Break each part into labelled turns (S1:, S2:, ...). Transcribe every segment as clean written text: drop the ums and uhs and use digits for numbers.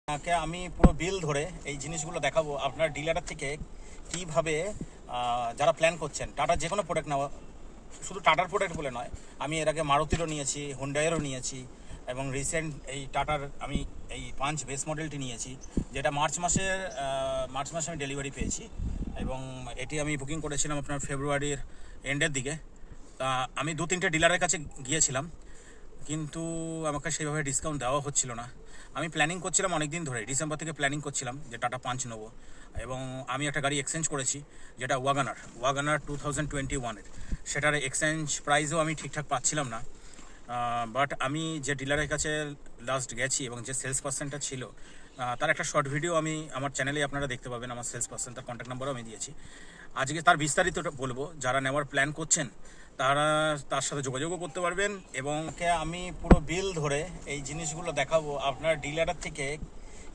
S1: আমি পুরো বিল ধরে এই জিনিসগুলো দেখাবো আপনার ডিলারের থেকে কিভাবে যারা প্ল্যান করছেন টাটার যে কোনো প্রোডাক্ট নেওয়া, শুধু টাটার প্রোডাক্ট বলে নয়, আমি এর আগে মারুতিরও নিয়েছি, হুন্ডাইয়েরও নিয়েছি এবং রিসেন্ট এই টাটার আমি এই পাঞ্চ বেস মডেলটি নিয়েছি, যেটা মার্চ মাসে আমি ডেলিভারি পেয়েছি এবং এটি আমি বুকিং করেছিলাম আপনার ফেব্রুয়ারির এন্ডের দিকে। তা আমি 2-3টে ডিলারের কাছে গিয়েছিলাম, কিন্তু আমাকে সেইভাবে ডিসকাউন্ট দেওয়া হচ্ছিল না। আমি প্ল্যানিং করছিলাম অনেক দিন ধরে, ডিসেম্বর থেকে প্ল্যানিং করছিলাম যে টাটা পাঞ্চ নেবো, এবং আমি একটা গাড়ি এক্সচেঞ্জ করেছি যেটা ওয়াগানার 2021-এর। সেটার এক্সচেঞ্জ প্রাইসও আমি ঠিকঠাক পাচ্ছিলাম না। বাট আমি যে ডিলারের কাছে লাস্ট গেছি এবং যে সেলস পার্সনটা ছিল, তার একটা শর্ট ভিডিও আমি আমার চ্যানেলে আপনারা দেখতে পাবেন। আমার সেলস পার্সন, তার কন্ট্যাক্ট নাম্বারও আমি দিয়েছি। আজকে তার বিস্তারিত বলবো। যারা নেওয়ার প্ল্যান করছেন তারা তার সাথে যোগাযোগও করতে পারবেন, এবং আমি পুরো বিল ধরে এই জিনিসগুলো দেখাবো আপনার ডিলারের থেকে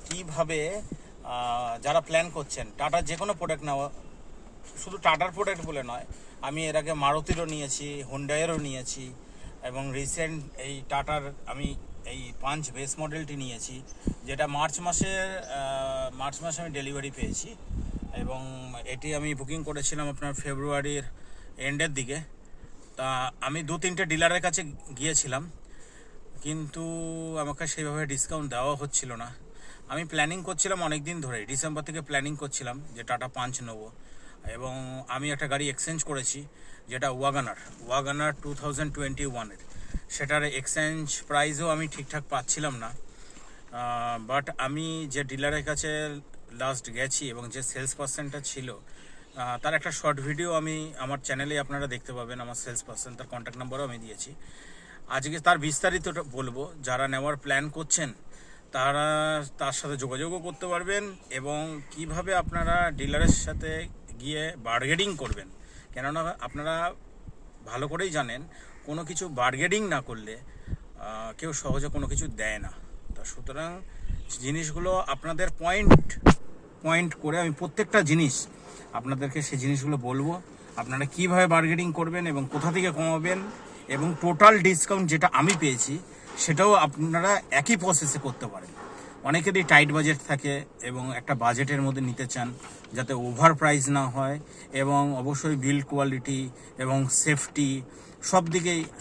S1: কিভাবে যারা প্ল্যান করছেন টাটার যে কোনো প্রোডাক্ট নেওয়া, শুধু টাটার প্রোডাক্ট বলে নয়, আমি এর আগে মারুতিরও নিয়েছি, হুন্ডাইয়েরও নিয়েছি এবং রিসেন্ট এই টাটার আমি এই পাঞ্চ বেস মডেলটি নিয়েছি, যেটা মার্চ মাসে আমি ডেলিভারি পেয়েছি এবং এটি আমি বুকিং করেছিলাম আপনার ফেব্রুয়ারির এন্ডের দিকে। তা আমি 2-3টে ডিলারের কাছে গিয়েছিলাম, কিন্তু আমাকে সেইভাবে ডিসকাউন্ট দেওয়া হচ্ছিল না। আমি প্ল্যানিং করছিলাম অনেক দিন ধরে, ডিসেম্বর থেকে প্ল্যানিং করছিলাম যে টাটা পাঞ্চ নেবো, এবং আমি একটা গাড়ি এক্সচেঞ্জ করেছি যেটা ওয়াগানার 2021-এর। সেটার এক্সচেঞ্জ প্রাইসও আমি ঠিকঠাক পাচ্ছিলাম না। বাট আমি যে ডিলারের কাছে লাস্ট গেছি এবং যে সেলস পার্সনটা ছিল, তার একটা শর্ট ভিডিও আমি আমার চ্যানেলে আপনারা দেখতে পাবেন। আমার সেলস পার্সন, তার কন্ট্যাক্ট নাম্বারও আমি দিয়েছি। আজকে তার বিস্তারিত বলবো। যারা নেওয়ার প্ল্যান করছেন তারা তার সাথে যোগাযোগও করতে পারবেন, এবং কিভাবে আপনারা ডিলারের সাথে গিয়ে বার্গেনিং করবেন। কেননা আপনারা ভালো করেই জানেন, কোনো কিছু বার্গেনিং না করলে কেউ সহজে কোনো কিছু দেয় না। তা সুতরাং জিনিসগুলো আপনাদের পয়েন্ট করে আমি প্রত্যেকটা জিনিস আপনাদেরকে সেই জিনিসগুলো বলবো, আপনারা কিভাবে বার্গেনিং করবেন এবং কোথা থেকে কমাবেন, এবং টোটাল ডিসকাউন্ট যেটা আমি পেয়েছি সেটাও আপনারা একই প্রসেসে করতে পারেন। অনেকেরই টাইট বাজেট থাকে এবং একটা বাজেটের মধ্যে নিতে চান যাতে ওভার প্রাইস না হয়, এবং অবশ্যই বিল্ড কোয়ালিটি এবং সেফটি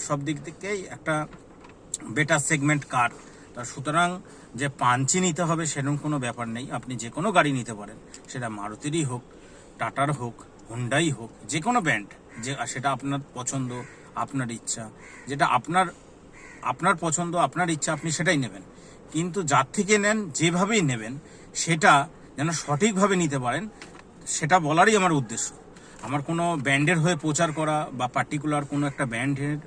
S1: সব দিক থেকেই একটা বেটার সেগমেন্ট কার। তা সুতরাং যে পাঞ্চি নিতে হবে সেরকম কোনো ব্যাপার নেই। আপনি যে কোনো গাড়ি নিতে পারেন, সেটা মারুতিরই হোক, টাটার হোক, হুন্ডাই হোক, যে কোনো ব্র্যান্ড, যে সেটা আপনার পছন্দ, আপনার ইচ্ছা, যেটা আপনার পছন্দ, আপনার ইচ্ছা, আপনি সেটাই নেবেন। কিন্তু যার থেকে নেন, যেভাবেই নেবেন, সেটা যেন সঠিকভাবে নিতে পারেন, সেটা বলারই আমার উদ্দেশ্য। আমার কোনো ব্র্যান্ডের হয়ে প্রচার করা বা পার্টিকুলার কোনো একটা ব্র্যান্ডের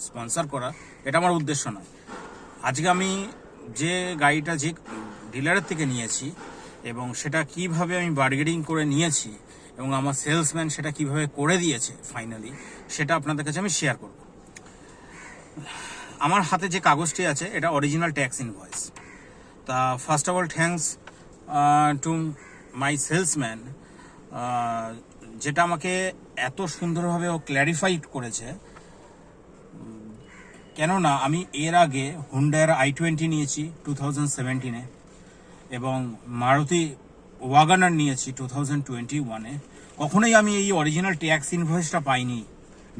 S1: স্পন্সর করা, এটা আমার উদ্দেশ্য নয়। আজকে আমি যে গাড়িটা যে ডিলারের থেকে নিয়েছি এবং সেটা কিভাবে আমি বার্গেনিং করে নিয়েছি এবং আমার সেলসম্যান সেটা কিভাবে করে দিয়েছে ফাইনালি, সেটা আপনাদের কাছে আমি শেয়ার করব। আমার হাতে যে কাগজটি আছে এটা অরিজিনাল ট্যাক্স ইনভয়েস। তা first of all thanks to my salesman, যেটা আমাকে এত সুন্দরভাবে ও ক্ল্যারিফাইড করেছে। কেননা আমি এর আগে হুন্ডাইয়ের i20 নিয়েছি 2017-এ এবং মারুতি ওয়াগানার নিয়েছি 2021-এ। কখনোই আমি এই অরিজিনাল ট্যাক্স ইনভয়েসটা পাইনি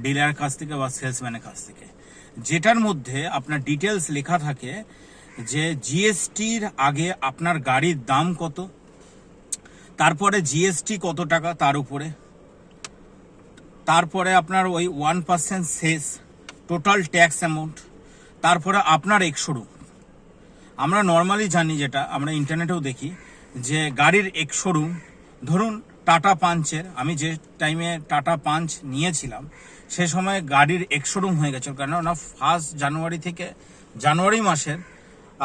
S1: ডিলারের কাছ থেকে বা সেলসম্যানের কাছ থেকে, যেটার মধ্যে আপনার ডিটেলস লেখা থাকে যে জিএসটির আগে আপনার গাড়ির দাম কত, তারপরে জিএসটি কত টাকা তার উপরে, তারপরে আপনার ওই 1% সেস টোটাল ট্যাক্স অ্যামাউন্ট, তারপরে আপনার এক্স-শোরুম। আমরা নর্মালি জানি, যেটা আমরা ইন্টারনেটেও দেখি, যে গাড়ির এক্স-শোরুম, ধরুন টাটা পাঞ্চের, আমি যে টাইমে টাটা পাঞ্চ নিয়েছিলাম সে সময় গাড়ির এক্স-শোরুম হয়ে গেছে। কেননা জানুয়ারি মাসের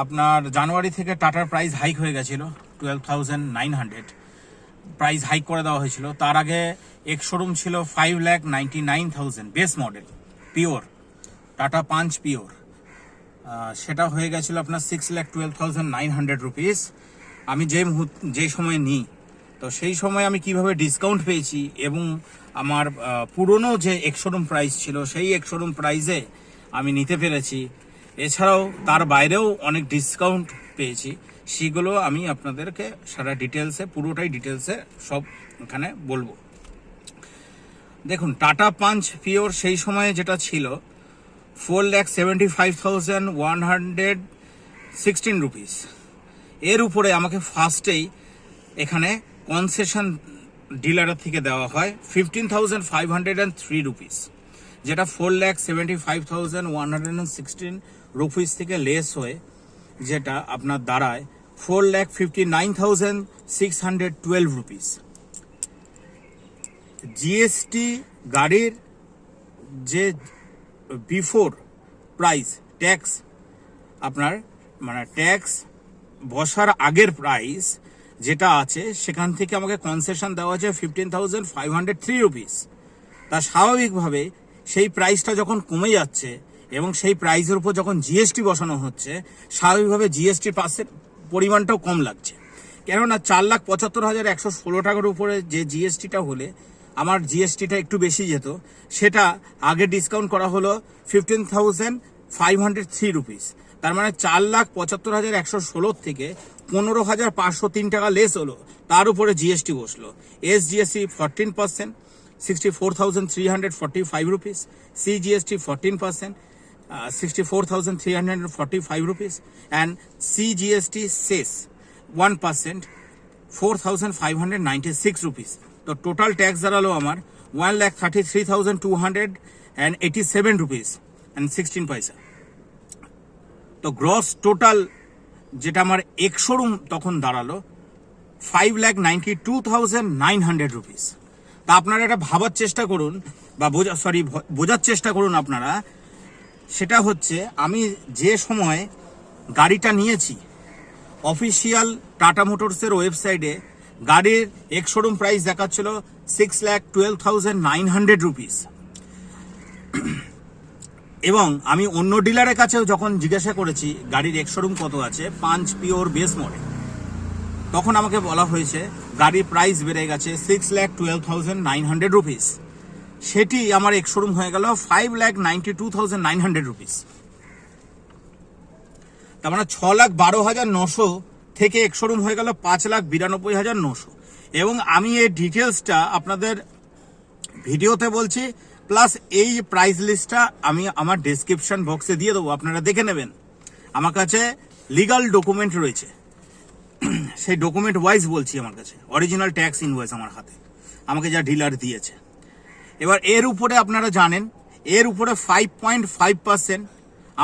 S1: আপনার জানুয়ারি থেকে টাটার প্রাইস হাইক হয়ে গেছিল, 12,900 প্রাইস হাইক করে দেওয়া হয়েছিল। তার আগে এক্স-শোরুম ছিল 5,99,000 base model pure tata punch pure, সেটা হয়ে গেছিল আপনার 6,12,900 রুপিস আমি যে সময় নিই। তো সেই সময় আমি কিভাবে ডিসকাউন্ট পেয়েছি এবং আমার পুরনো যে এক্স-শোরুম প্রাইস ছিল সেই এক্স-শোরুম প্রাইসে আমি নিতে পেরেছি, এছাড়াও তার বাইরেও অনেক ডিসকাউন্ট পেয়েছি, সেগুলো আমি আপনাদেরকে সারা ডিটেলসে, পুরোটাই ডিটেলসে সব এখানে বলবো। দেখুন, টাটা পাঞ্চ পিওর সেই সময়ে যেটা ছিল 4,75,116 রুপিস, এর উপরে আমাকে ফার্স্টেই এখানে কনসেশন ডিলারের থেকে দেওয়া হয় 15,503 রুপিস, যেটা 4,75,116 রুপিস থেকে লেস হয়ে যেটা আপনার দাঁড়ায় 4,59,612 রুপিস। জিএসটি গাড়ির যে বিফোর প্রাইস ট্যাক্স, আপনার মানে ট্যাক্স বসার আগের প্রাইস যেটা আছে সেখান থেকে আমাকে কনসেশন দেওয়া হচ্ছে 15,503 রুপিস। তা স্বাভাবিকভাবে সেই প্রাইসটা যখন কমে যাচ্ছে এবং সেই প্রাইসের উপর যখন জিএসটি বসানো হচ্ছে, স্বাভাবিকভাবে জিএসটির পাশের পরিমাণটাও কম লাগছে। কেননা 4,75,116 টাকার উপরে যে জিএসটিটা হলে আমার জিএসটিটা একটু বেশি যেত, সেটা আগে ডিসকাউন্ট করা হলো 15,503 রুপিস। তার মানে 4,75,116 থেকে 15,503 টাকা লেস হলো, তার উপরে জিএসটি বসলো। SGST 14%, 64,345 rupees. CGST 14%, 64,345 rupees, and CGST cess 1%, 4,596 rupees. তো টোটাল ট্যাক্স দাঁড়ালো আমার 1,33,287 rupees and 16 পয়সা। তো গ্রস টোটাল যেটা আমার এক্স-শোরুম তখন দাঁড়ালো 5,92,900 rupees। তা আপনারা এটা ভাবার চেষ্টা করুন বা বোঝার চেষ্টা করুন আপনারা, সেটা হচ্ছে আমি যে সময় গাড়িটা নিয়েছি অফিসিয়াল টাটা মোটরসের ওয়েবসাইটে গাড়ির এক্স শোরুম প্রাইস দেখাচ্ছিল 6,12,900 রুপিস, এবং আমি অন্য ডিলারের কাছেও যখন জিজ্ঞাসা করেছি গাড়ির এক্স শোরুম কত আছে পাঞ্চ পিওর বেস মডেল, তখন আমাকে বলা হয়েছে গাড়ির প্রাইস বেড়ে গেছে 6,12,900 রুপিস। সেটি আমার এক্স শোরুম হয়ে গেল 5,92,900 রুপিস। তার মানে 6,12,900 থেকে এক্স শোরুম হয়ে গেল 5,92,900। এবং আমি এই ডিটেলসটা আপনাদের ভিডিওতে বলছি, প্লাস এই প্রাইস লিস্টটা আমি আমার ডেসক্রিপশন বক্সে দিয়ে দেবো, আপনারা দেখে নেবেন। আমার কাছে লিগাল ডকুমেন্ট রয়েছে, সেই ডকুমেন্ট ওয়াইজ বলছি। আমার কাছে অরিজিনাল ট্যাক্স ইনভয়েস আমার হাতে, আমাকে যা ডিলার দিয়েছে। এবার এর উপরে আপনারা জানেন, এর উপরে 5.5%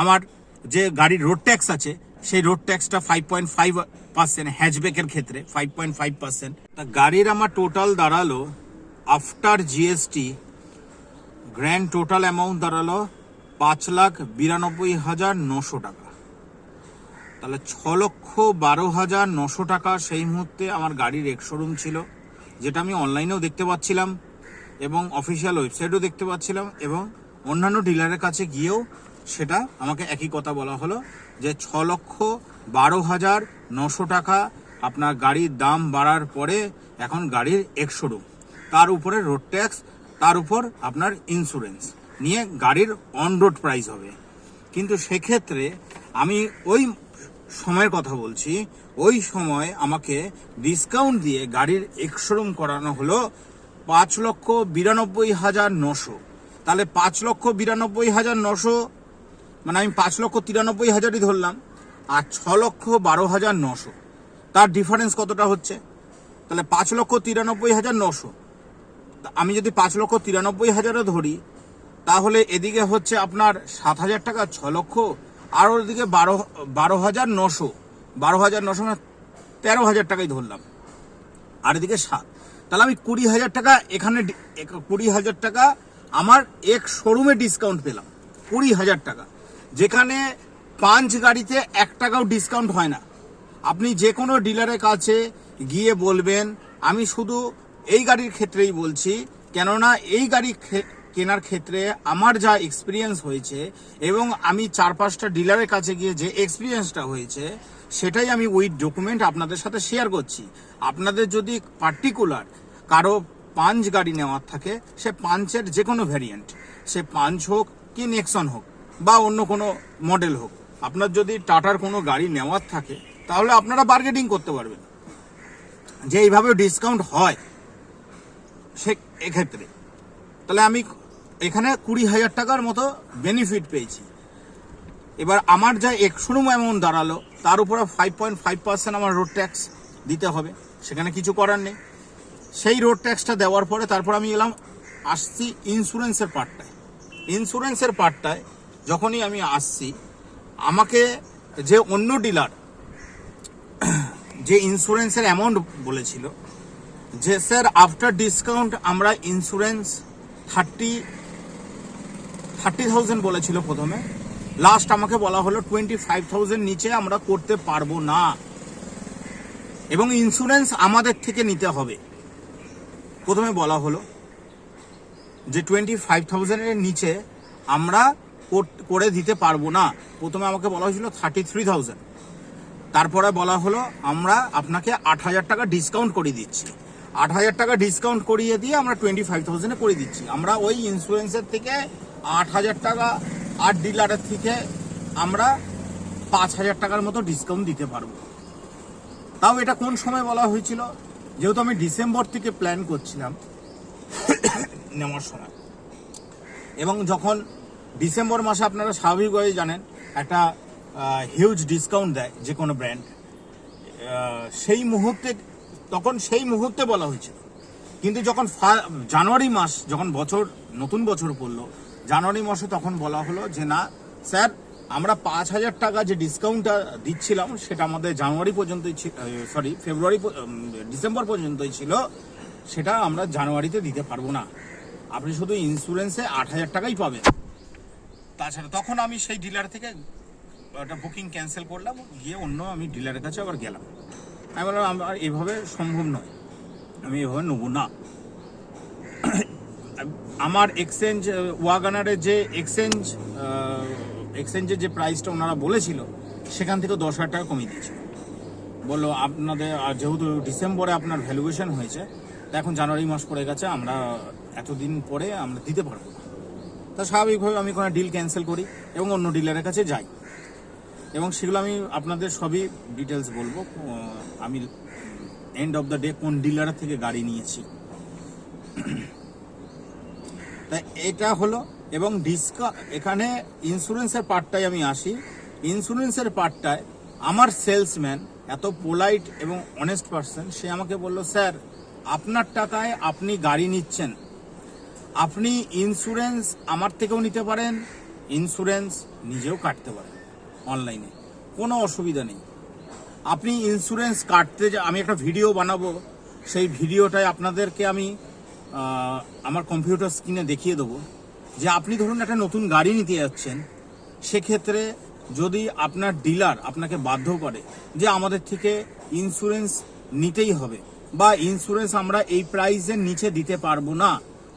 S1: আমার যে গাড়ির রোড ট্যাক্স আছে, সেই রোড ট্যাক্সটা 5.5%, হ্যাচব্যাকের ক্ষেত্রে 5.5%। তা গাড়ির আমার টোটাল দাঁড়ালো after GST grand total amount দাঁড়ালো 5,92,900 টাকা। তাহলে 6,12,900 টাকা সেই মুহূর্তে আমার গাড়ির এক্স শোরুম ছিল, যেটা আমি অনলাইনেও দেখতে পাচ্ছিলাম এবং অফিসিয়াল ওয়েবসাইটও দেখতে পাচ্ছিলাম, এবং অন্যান্য ডিলারের কাছে গিয়েও সেটা আমাকে একই কথা বলা হলো যে 6,12,900 টাকা আপনার গাড়ির দাম বাড়ার পরে এখন গাড়ির এক্স শোরুম, তার উপরে রোড ট্যাক্স, তার উপর আপনার ইন্স্যুরেন্স নিয়ে গাড়ির অন রোড প্রাইস হবে। কিন্তু সেক্ষেত্রে আমি ওই সময়ের কথা বলছি, ওই সময় আমাকে ডিসকাউন্ট দিয়ে গাড়ির এক্স শোরুম করানো হলো 5,92,900। তাহলে 5,92,900 মানে আমি 5,93,000ই ধরলাম, আর 6,12,900 তার ডিফারেন্স কতটা হচ্ছে? তাহলে 5,93,900 আমি যদি 5,93,000 ধরি, তাহলে এদিকে হচ্ছে আপনার 7,000 টাকা, 6 লক্ষ, আর ওদিকে 12,900 মানে 13,000 টাকাই ধরলাম, আর এদিকে 7, তাহলে আমি 20,000 টাকা এখানে 20,000 টাকা আমার এক শোরুমে ডিসকাউন্ট পেলাম। 20,000 টাকা, যেখানে পাঞ্চ গাড়িতে 1 টাকাও ডিসকাউন্ট হয় না। আপনি যে কোনো ডিলারের কাছে গিয়ে বলবেন, আমি শুধু এই গাড়ির ক্ষেত্রেই বলছি, কেননা এই গাড়ি কেনার ক্ষেত্রে আমার যা এক্সপিরিয়েন্স হয়েছে এবং আমি 4-5টা ডিলারের কাছে গিয়ে যে এক্সপিরিয়েন্সটা হয়েছে, সেটাই আমি উইথ ডকুমেন্ট আপনাদের সাথে শেয়ার করছি। আপনাদের যদি পার্টিকুলার কারো পাঞ্চ গাড়ি নেওয়ার থাকে, সে পাঞ্চের যে কোনো ভ্যারিয়েন্ট, সে পাঞ্চ হোক কি নেক্সন হোক বা অন্য কোনো মডেল হোক, আপনার যদি টাটার কোনো গাড়ি নেওয়ার থাকে, তাহলে আপনারা বার্গেনিং করতে পারবেন যে এইভাবে ডিসকাউন্ট হয় সে এক্ষেত্রে। তাহলে আমি এখানে 20,000 টাকার মতো বেনিফিট পেয়েছি। এবার আমার যা এক্সরুম অ্যামাউন্ট দাঁড়ালো তার উপরে 5.5% আমার রোড ট্যাক্স দিতে হবে, সেখানে কিছু করার নেই। সেই রোড ট্যাক্সটা দেওয়ার পরে তারপর আমি আসছি ইন্স্যুরেন্সের পার্টটায়। ইন্স্যুরেন্সের পার্টটায় যখনই আমি আসছি, আমাকে যে অন্য ডিলার যে ইন্স্যুরেন্সের অ্যামাউন্ট বলেছিল যে স্যার আফটার ডিসকাউন্ট আমরা ইন্স্যুরেন্স 30,000 বলেছিল প্রথমে, লাস্ট আমাকে বলা হলো 25,000 নিচে আমরা করতে পারবো না, এবং ইন্স্যুরেন্স আমাদের থেকে নিতে হবে। প্রথমে বলা হলো যে 25,000 এর নিচে আমরা করে দিতে পারবো না। প্রথমে আমাকে বলা হয়েছিল 33,000, তারপরে বলা হলো আমরা আপনাকে 8,000 টাকা ডিসকাউন্ট করে দিচ্ছি। 8,000 টাকা ডিসকাউন্ট করিয়ে দিয়ে আমরা 25,000 করে দিচ্ছি। আমরা ওই ইন্স্যুরেন্সের থেকে 8,000 টাকা, আর ডিলারের থেকে আমরা 5,000 টাকার মতো ডিসকাউন্ট দিতে পারবো। তাও এটা কোন সময় বলা হয়েছিল? যেহেতু আমি ডিসেম্বর থেকে প্ল্যান করছিলাম নেওয়ার সময়, এবং যখন ডিসেম্বর মাসে আপনারা স্বাভাবিকভাবেই জানেন একটা হিউজ ডিসকাউন্ট দেয় যে কোনো ব্র্যান্ড, সেই মুহূর্তে বলা হয়েছিল। কিন্তু যখন জানুয়ারি মাস, যখন নতুন বছর পড়লো জানুয়ারি মাসে, তখন বলা হলো যে না স্যার, আমরা 5,000 টাকা যে ডিসকাউন্টটা দিচ্ছিলাম সেটা আমাদের ডিসেম্বর পর্যন্তই ছিল, সেটা আমরা জানুয়ারিতে দিতে পারবো না, আপনি শুধু ইন্স্যুরেন্সে 8,000 টাকাই পাবেন। তাছাড়া তখন আমি সেই ডিলার থেকে একটা বুকিং ক্যান্সেল করলাম, গিয়ে আমি ডিলারের কাছে আবার গেলাম। আমি বললাম আমার এভাবে সম্ভব নয়, আমি এভাবে নেবো না। আমার ওয়াগনারের যে এক্সচেঞ্জের যে প্রাইসটা ওনারা বলেছিল সেখান থেকে 10,000 টাকা কমিয়ে দিয়েছিল। বললো আপনাদের যেহেতু ডিসেম্বরে আপনার ভ্যালুয়েশন হয়েছে, তা এখন জানুয়ারি মাস পড়ে গেছে, আমরা এতদিন পরে আমরা দিতে পারবো না। তা স্বাভাবিকভাবে আমি কোনো ডিল ক্যান্সেল করি এবং অন্য ডিলারের কাছে যাই, এবং সেগুলো আমি আপনাদের সবই ডিটেলস বলবো। আমি এন্ড অফ দ্য ডে কোন ডিলারের থেকে গাড়ি নিয়েছি, তাই এটা হলো। এবং এখানে ইন্স্যুরেন্সের পার্টটায় আমি আসি। ইন্স্যুরেন্সের পার্টটায় আমার সেলসম্যান এত পোলাইট এবং অনেস্ট পারসন, সে আমাকে বললো স্যার আপনার টাকায় আপনি গাড়ি নিচ্ছেন, আপনি ইন্স্যুরেন্স আমার থেকেও নিতে পারেন, ইন্স্যুরেন্স নিজেও কাটতে পারেন অনলাইনে, কোনো অসুবিধা নেই। আপনি ইন্স্যুরেন্স কাটতে আমি একটা ভিডিও বানাবো, সেই ভিডিওটায় আপনাদেরকে আমি আমার কম্পিউটার স্ক্রিনে দেখিয়ে দেবো যে আপনি ধরুন একটা নতুন গাড়ি নিতে যাচ্ছেন, সেক্ষেত্রে যদি আপনার ডিলার আপনাকে বাধ্য করে যে আমাদের থেকে ইন্স্যুরেন্স নিতেই হবে, বা ইন্স্যুরেন্স আমরা এই প্রাইসের নিচে দিতে পারবো না,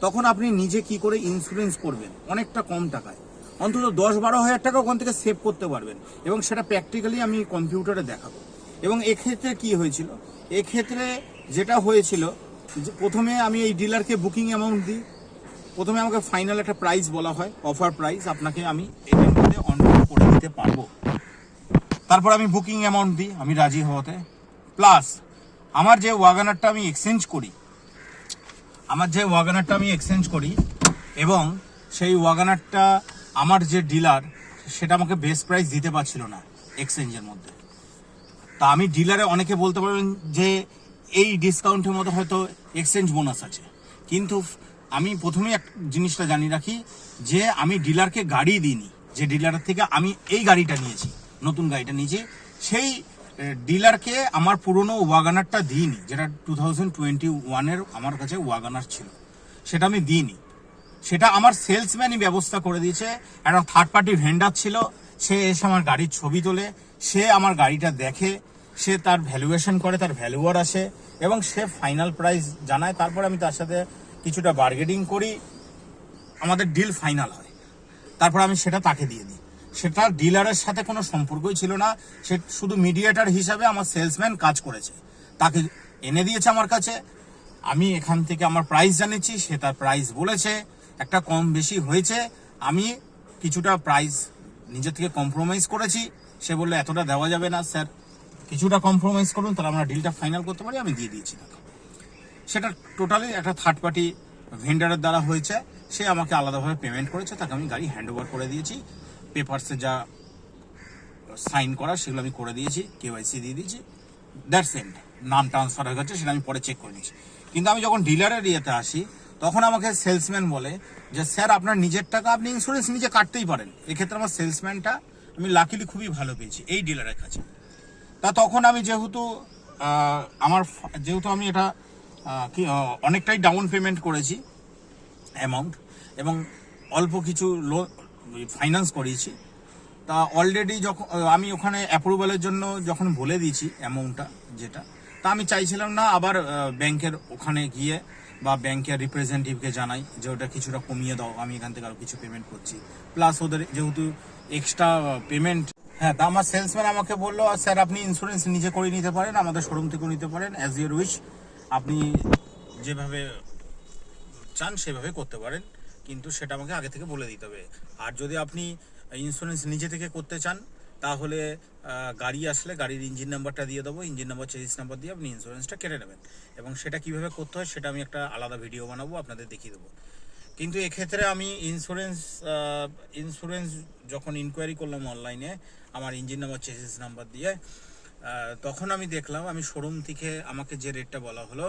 S1: তখন আপনি নিজে কি করে ইন্স্যুরেন্স করবেন অনেকটা কম টাকায়, অন্তত 10-12 হাজার টাকা ওখান থেকে সেভ করতে পারবেন, এবং সেটা প্র্যাকটিক্যালি আমি কম্পিউটারে দেখাবো। এবং এক্ষেত্রে কি হয়েছিল, এক্ষেত্রে যেটা হয়েছিল যে প্রথমে আমি এই ডিলারকে বুকিং অ্যামাউন্ট দিই, প্রথমে আমাকে ফাইনাল একটা প্রাইস বলা হয়, অফার প্রাইস, আপনাকে আমি এটার মধ্যে অনরোল করে দিতে পারবো। তারপর আমি বুকিং অ্যামাউন্ট দিই আমি রাজি হওয়াতে, প্লাস আমার যে ওয়াগনারটা আমি এক্সচেঞ্জ করি, এবং সেই ওয়াগনারটা আমার যে ডিলার সেটা আমাকে বেস্ট প্রাইস দিতে পারছিল না এক্সচেঞ্জের মধ্যে। তা আমি ডিলারে, অনেকে বলতে পারবেন যে এই ডিসকাউন্টের মধ্যে হয়তো এক্সচেঞ্জ বোনাস আছে, কিন্তু আমি প্রথমে এক জিনিসটা জানিয়ে রাখি যে আমি ডিলারকে গাড়ি দিইনি। যে ডিলারের থেকে আমি এই গাড়িটা নিয়েছি, নতুন গাড়িটা নিয়েছি, সেই ডিলারকে আমার পুরনো ওয়াগনারটা দিইনি, যেটা 2021-এর আমার কাছে ওয়াগনার ছিল, সেটা আমি দিইনি। সেটা আমার সেলসম্যানই ব্যবস্থা করে দিয়েছে। একটা থার্ড পার্টি ভেন্ডার ছিল, সে এসে আমার গাড়ির ছবি তোলে, সে আমার গাড়িটা দেখে, সে তার ভ্যালুয়েশন করে, তার ভ্যালুয়ার আসে, এবং সে ফাইনাল প্রাইস জানায়। তারপর আমি তার সাথে কিছুটা বার্গেনিং করি, আমাদের ডিল ফাইনাল হয়, তারপর আমি সেটা তাকে দিয়ে দিই। সেটা ডিলারের সাথে কোনো সম্পর্কই ছিল না, সে শুধু মিডিয়েটার হিসাবে আমার সেলসম্যান কাজ করেছে, তাকে এনে দিয়েছে আমার কাছে, আমি এখান থেকে আমার প্রাইস জানিয়েছি, সে তার প্রাইস বলেছে, একটা কম বেশি হয়েছে, আমি কিছুটা প্রাইস নিজের থেকে কম্প্রোমাইজ করেছি, সে বললো এতটা দেওয়া যাবে না স্যার, কিছুটা কম্প্রোমাইজ করুন, তাহলে আমরা ডিলটা ফাইনাল করতে পারি। আমি দিয়ে দিয়েছি তাকে। সেটা টোটালি একটা থার্ড পার্টি ভেন্ডারের দ্বারা হয়েছে, সে আমাকে আলাদাভাবে পেমেন্ট করেছে, তাকে আমি গাড়ি হ্যান্ড ওভার করে দিয়েছি। পেপারসে যা সাইন করা সেগুলো আমি করে দিয়েছি, কেওয়াইসি দিয়ে দিয়েছি, দ্যাটস এন্ড। নাম ট্রান্সফার হয়ে গেছে, সেটা আমি পরে চেক করে নিয়েছি। কিন্তু আমি যখন ডিলারের ইয়েতে আসি, তখন আমাকে সেলসম্যান বলে যে স্যার আপনার নিজের টাকা আপনি ইন্স্যুরেন্স নিজে কাটতেই পারেন। এক্ষেত্রে আমার সেলসম্যানটা আমি লাকিলি খুবই ভালো পেয়েছি এই ডিলারের কাছে। তা তখন আমি যেহেতু আমি এটা অনেকটাই ডাউন পেমেন্ট করেছি অ্যামাউন্ট, এবং অল্প কিছু লোন ফাইন্যান্স করিয়েছি, তা অলরেডি যখন আমি ওখানে অ্যাপ্রুভালের জন্য যখন বলে দিয়েছি অ্যামাউন্টটা যেটা, তা আমি চাইছিলাম না আবার ব্যাংকের ওখানে গিয়ে বা ব্যাংকের রিপ্রেজেন্টেটিভকে জানাই যে ওটা কিছুটা কমিয়ে দাও, আমি এখান থেকে আরও কিছু পেমেন্ট করছি, প্লাস ওদের যেহেতু এক্সট্রা পেমেন্ট। হ্যাঁ, তা আমার সেলসম্যান আমাকে বললো স্যার আপনি ইন্স্যুরেন্স নিজে করে নিতে পারেন, আমাদের শোরুম থেকেও নিতে পারেন, অ্যাজ ইউর উইশ, আপনি যেভাবে চান সেভাবে করতে পারেন, কিন্তু সেটা আমাকে আগে থেকে বলে দিতে হবে। আর যদি আপনি ইন্স্যুরেন্স নিজে থেকে করতে চান, তাহলে গাড়ি আসলে গাড়ির ইঞ্জিন নাম্বারটা দিয়ে দেবো, ইঞ্জিন নাম্বার চেজিস নাম্বার দিয়ে আপনি ইন্স্যুরেন্সটা কেটে নেবেন, এবং সেটা কিভাবে করতে হয় সেটা আমি একটা আলাদা ভিডিও বানাবো, আপনাদের দেখিয়ে দেবো। কিন্তু এক্ষেত্রে আমি ইন্স্যুরেন্স যখন ইনকোয়ারি করলাম অনলাইনে আমার ইঞ্জিন নাম্বার চেজিস নাম্বার দিয়ে, তখন আমি দেখলাম আমি শোরুম থেকে আমাকে যে রেটটা বলা হলো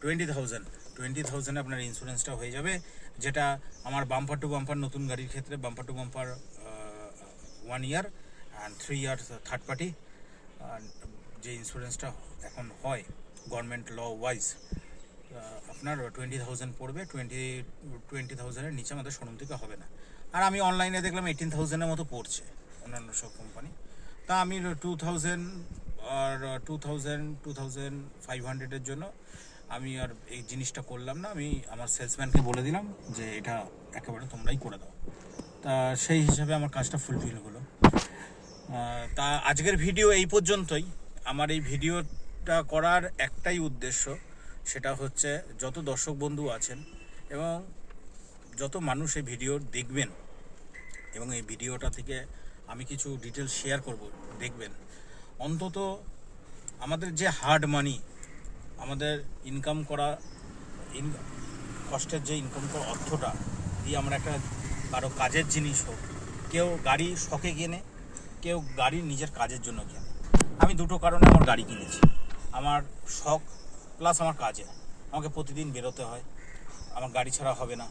S1: 20,000 আপনার ইন্স্যুরেন্সটা হয়ে যাবে, যেটা আমার বাম্পার টু বাম্পার নতুন গাড়ির ক্ষেত্রে bumper to bumper 1 year and 3 years third party যে ইন্স্যুরেন্সটা এখন হয় গভর্নমেন্ট ল ওয়াইজ, আপনার 20,000 পড়বে। 20,000-এর নিচে আমাদের শোরুম থেকে হবে না। আর আমি অনলাইনে দেখলাম 18,000-এর মতো পড়ছে অন্যান্য সব কোম্পানি। তা আমি 2,000 আর 2,500-এর জন্য আমি আর এই জিনিসটা করলাম না। আমি আমার সেলসম্যানকে বলে দিলাম যে এটা একেবারে তোমরাই করে দাও। তা সেই হিসাবে আমার কাজটা ফুলফিল হলো। তা আজকের ভিডিও এই পর্যন্তই। আমার এই ভিডিওটা করার একটাই উদ্দেশ্য, সেটা হচ্ছে যত দর্শক বন্ধু আছেন এবং যত মানুষ এই ভিডিও দেখবেন এবং এই ভিডিওটা থেকে আমি কিছু ডিটেলস শেয়ার করব, দেখবেন অন্তত আমাদের যে হার্ড মানি, আমাদের ইনকাম করা কষ্টের যে ইনকাম করা অর্থটা দিয়ে আমরা একটা কারো কাজের জিনিস হোক, কেউ গাড়ি শখে কেনে, কেউ গাড়ি নিজের কাজের জন্য কেনে। আমি দুটো কারণে আমার গাড়ি কিনেছি, আমার শখ প্লাস আমার কাজে। আমাকে প্রতিদিন বেরোতে হয়, আমার গাড়ি ছাড়া হবে না,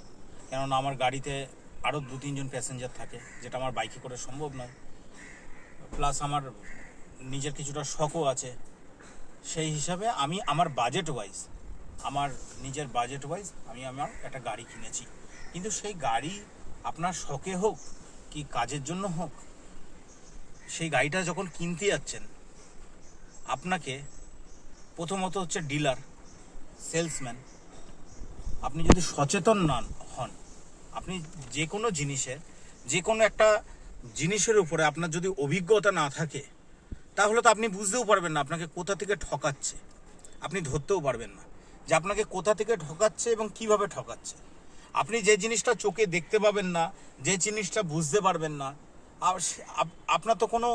S1: কেননা আমার গাড়িতে আরও 2-3 জন প্যাসেঞ্জার থাকে, যেটা আমার বাইকে করে সম্ভব নয়। প্লাস আমার নিজের কিছুটা শখও আছে। সেই হিসাবে আমি আমার বাজেট ওয়াইজ, আমার নিজের বাজেট ওয়াইজ আমি আমার একটা গাড়ি কিনেছি। কিন্তু সেই গাড়ি আপনার শখে হোক কি কাজের জন্য হোক, সেই গাড়িটা যখন কিনতে যাচ্ছেন, আপনাকে প্রথমত হচ্ছে ডিলার, সেলসম্যান, আপনি যদি সচেতন হন, আপনি যে কোনো জিনিসের, যে কোনো একটা জিনিসের উপরে আপনার যদি অভিজ্ঞতা না থাকে, তাহলে তো আপনি বুঝতেও পারবেন না আপনাকে কোথা থেকে ঠকাচ্ছে, আপনি ধরতেও পারবেন না যে আপনাকে কোথা থেকে ঠকাচ্ছে এবং কিভাবে ঠকাচ্ছে। আপনি যে জিনিসটা চোখে দেখতে পাবেন না, যে জিনিসটা বুঝতে পারবেন না, আপনার তো কোনো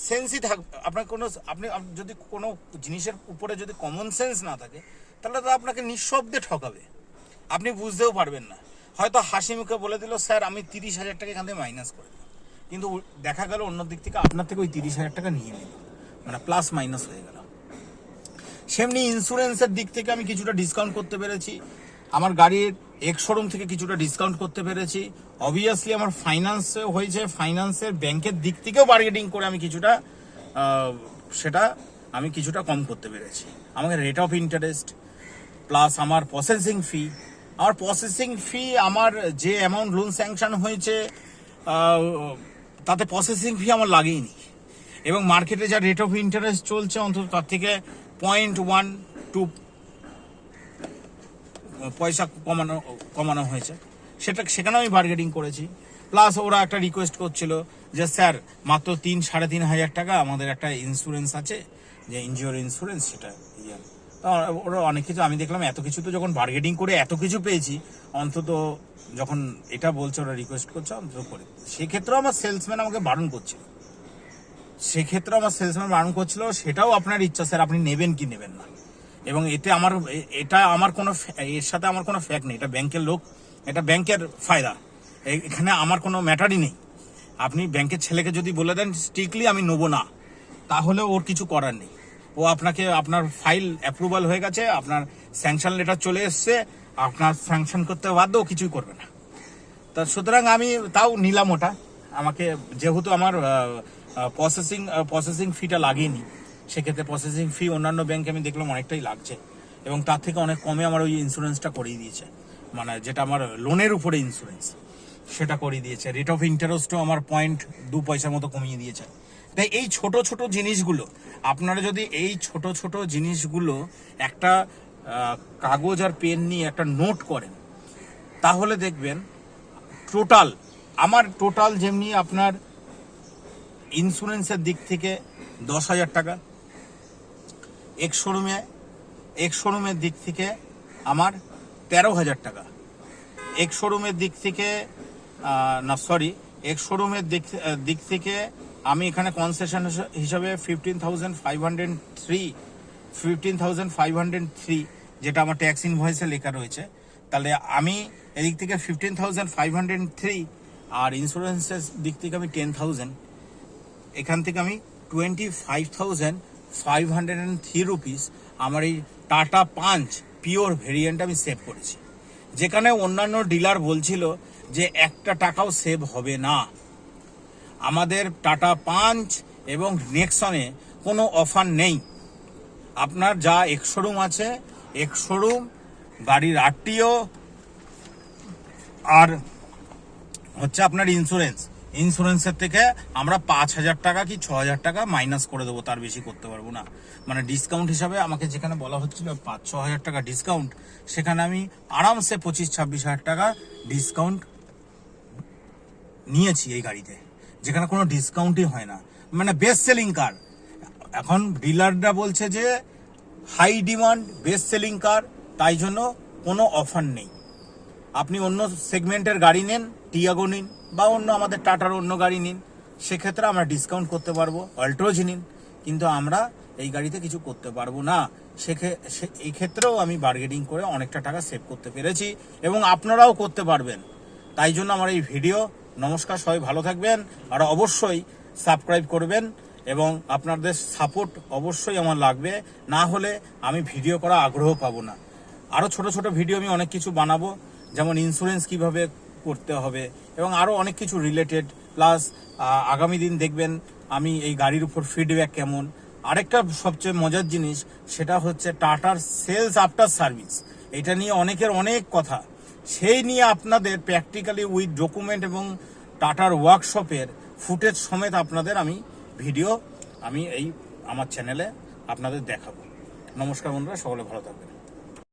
S1: সেন্সই আপনার কোনো আপনি যদি কোনো জিনিসের উপরে যদি কমন সেন্স না থাকে, তাহলে তো আপনাকে নিঃশব্দে ঠকাবে, আপনি বুঝতেও পারবেন না। হয়তো হাসি মুখে বলে দিল স্যার আমি 30,000 টাকা এখান থেকে মাইনাস করে দিলাম, কিন্তু দেখা গেল অন্য দিক থেকে আপনার থেকে ওই 30,000 টাকা নিয়ে নিল, মানে প্লাস মাইনাস হয়ে গেল। সেমনি ইন্স্যুরেন্সের দিক থেকে আমি কিছুটা ডিসকাউন্ট করতে পেরেছি, আমার গাড়ির এক্স শোরুম থেকে কিছুটা ডিসকাউন্ট করতে পেরেছি। অবভিয়াসলি আমার ফাইন্যান্সেও হয়েছে, ফাইন্যান্সের ব্যাংকের দিক থেকেও বার্গেনিং করে আমি কিছুটা সেটা আমি কিছুটা কম করতে পেরেছি। আমাকে রেট অফ ইন্টারেস্ট প্লাস আমার প্রসেসিং ফি, আমার যে অ্যামাউন্ট লোন স্যাংশন হয়েছে তাতে প্রসেসিং ফি আমার লাগেইনি, এবং মার্কেটে যা রেট অফ ইন্টারেস্ট চলছে অন্তত তার থেকে 0.12 পয়সা কমানো হয়েছে, সেখানে আমি বার্গেনিং করেছি। প্লাস ওরা একটা রিকোয়েস্ট করছিল যে স্যার মাত্র 3-3.5 টাকা আমাদের একটা ইন্স্যুরেন্স আছে, যে ইনজিওর ইন্স্যুরেন্স, সেটা ওরা অনেক কিছু, আমি দেখলাম এত কিছু তো যখন বার্গেনিং করে এত কিছু পেয়েছি, অন্তত যখন এটা বলছে ওরা রিকোয়েস্ট করছে অন্তত করে। সেক্ষেত্রেও আমার সেলসম্যান আমাকে বারণ করছিল, সেক্ষেত্রে আমার সেলসম্যান বারণ করছিল সেটাও আপনার ইচ্ছা স্যার, আপনি নেবেন কি নেবেন না। এবং এটা আমার কোনো এর সাথে আমার কোনো ফ্যাক্ট নেই, এটা ব্যাংকের লোক, এটা ব্যাংকের ফায়দা, এখানে আমার কোনো ম্যাটারই নেই। আপনি ব্যাংকের ছেলেকে যদি বলে দেন স্ট্রিক্টলি আমি নেবো না, তাহলে ওর কিছু করার নেই। ও আপনাকে আপনার ফাইল অ্যাপ্রুভাল হয়ে গেছে, আপনার স্যাংশন লেটার চলে এসছে, আপনার স্যাংশন করতে বাধ্য, ও কিছুই করবে না। তা সুতরাং আমি তাও নিলাম ওটা। আমাকে যেহেতু আমার প্রসেসিং ফিটা লাগেনি, সেক্ষেত্রে প্রসেসিং ফি অন্যান্য ব্যাংকে আমি দেখলাম অনেকটাই লাগছে, এবং তার থেকে অনেক কমে আমার ওই ইন্স্যুরেন্সটা করিয়ে দিয়েছে, মানে যেটা আমার লোনের উপরে ইন্স্যুরেন্স সেটা করিয়ে দিয়েছে। রেট অফ ইন্টারেস্টও আমার 0.2 পয়সার মতো কমিয়ে দিয়েছে। তাই এই ছোট ছোট জিনিসগুলো আপনারা যদি এই ছোট ছোট জিনিসগুলো একটা কাগজ আর পেন নিয়ে একটা নোট করেন, তাহলে দেখবেন টোটাল যেমনি আপনার ইন্স্যুরেন্সের দিক থেকে 10,000 টাকা, এক্স-শোরুমের দিক থেকে আমার 13,000 টাকা, এক্স-শোরুমের দিক থেকে এক্স-শোরুমের দিক থেকে আমি এখানে কনসেশন হিসাবে 15,503 যেটা আমার ট্যাক্স ইনভয়েসে লেখা রয়েছে। তাহলে আমি এদিক থেকে 15,503 আর ইন্স্যুরেন্সের দিক থেকে আমি 10,000, এখান থেকে আমি 25,503 রুপিস আমার এই টাটা পাঞ্চ পিওর ভেরিয়েন্ট আমি সেভ করেছি। যেখানে অন্যান্য ডিলার বলছিল যে একটা টাকাও সেভ হবে না। আমাদের টাটা পাঞ্চ এবং নেক্সনে কোনো অফার নেই। আপনার যা এক্স-শোরুম আছে, এক্স-শোরুম, গাড়ির আরটিও, আর হচ্ছে আপনার ইন্স্যুরেন্সের থেকে আমরা 5,000 টাকা কি 6,000 টাকা মাইনাস করে দেবো, তার বেশি করতে পারবো না। মানে ডিসকাউন্ট হিসাবে আমাকে যেখানে বলা হচ্ছিল 5-6 হাজার টাকা ডিসকাউন্ট, সেখানে আমি আরামসে 25-26 হাজার টাকা ডিসকাউন্ট নিয়েছি এই গাড়িতে, যেখানে কোনো ডিসকাউন্টই হয় না। মানে বেস্ট সেলিং কার। এখন ডিলাররা বলছে যে হাই ডিমান্ড বেস্ট সেলিং কার, তাই জন্য কোনো অফার নেই। আপনি অন্য সেগমেন্টের গাড়ি নেন, টিয়াগো নিন বা অন্য আমাদের টাটার অন্য গাড়ি নিন, সেক্ষেত্রে আমরা ডিসকাউন্ট করতে পারবো, অল্ট্রোজ নিন, কিন্তু আমরা এই গাড়িতে কিছু করতে পারবো না। এই ক্ষেত্রেও আমি বার্গেনিং করে অনেকটা টাকা সেভ করতে পেরেছি, এবং আপনারাও করতে পারবেন। তাই জন্য আমার এই ভিডিও। নমস্কার, সবাই ভালো থাকবেন, আর অবশ্যই সাবস্ক্রাইব করবেন, এবং আপনাদের সাপোর্ট অবশ্যই আমার লাগবে, না হলে আমি ভিডিও করা আগ্রহ পাবো না। আরও ছোট ছোট ভিডিও আমি অনেক কিছু বানাবো, যেমন ইন্স্যুরেন্স কিভাবে করতে হবে এবং আরও অনেক কিছু রিলেটেড। প্লাস আগামী দিন দেখবেন আমি এই গাড়ির উপর ফিডব্যাক কেমন। আরেকটা সবচেয়ে মজার জিনিস, সেটা হচ্ছে টাটার সেলস আফটার সার্ভিস। এটা নিয়ে অনেকের অনেক কথা, সেই নিয়ে আপনাদের প্র্যাকটিক্যালি উইথ ডকুমেন্ট এবং টাটার ওয়ার্কশপের ফুটেজ সমেত আপনাদের আমি ভিডিও এই আমার চ্যানেলে আপনাদের দেখাবো। নমস্কার বন্ধুরা, সকলে ভালো থাকবেন।